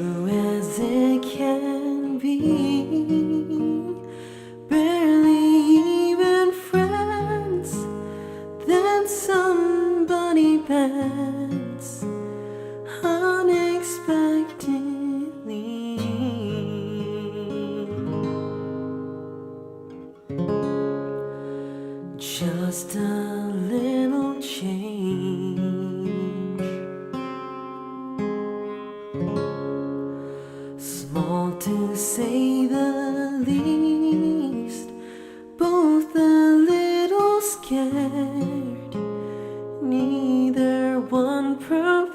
true as it can be, barely even friends, then somebody bends unexpectedly. Just a little change, small to say the least, both a little scared, neither one perfect.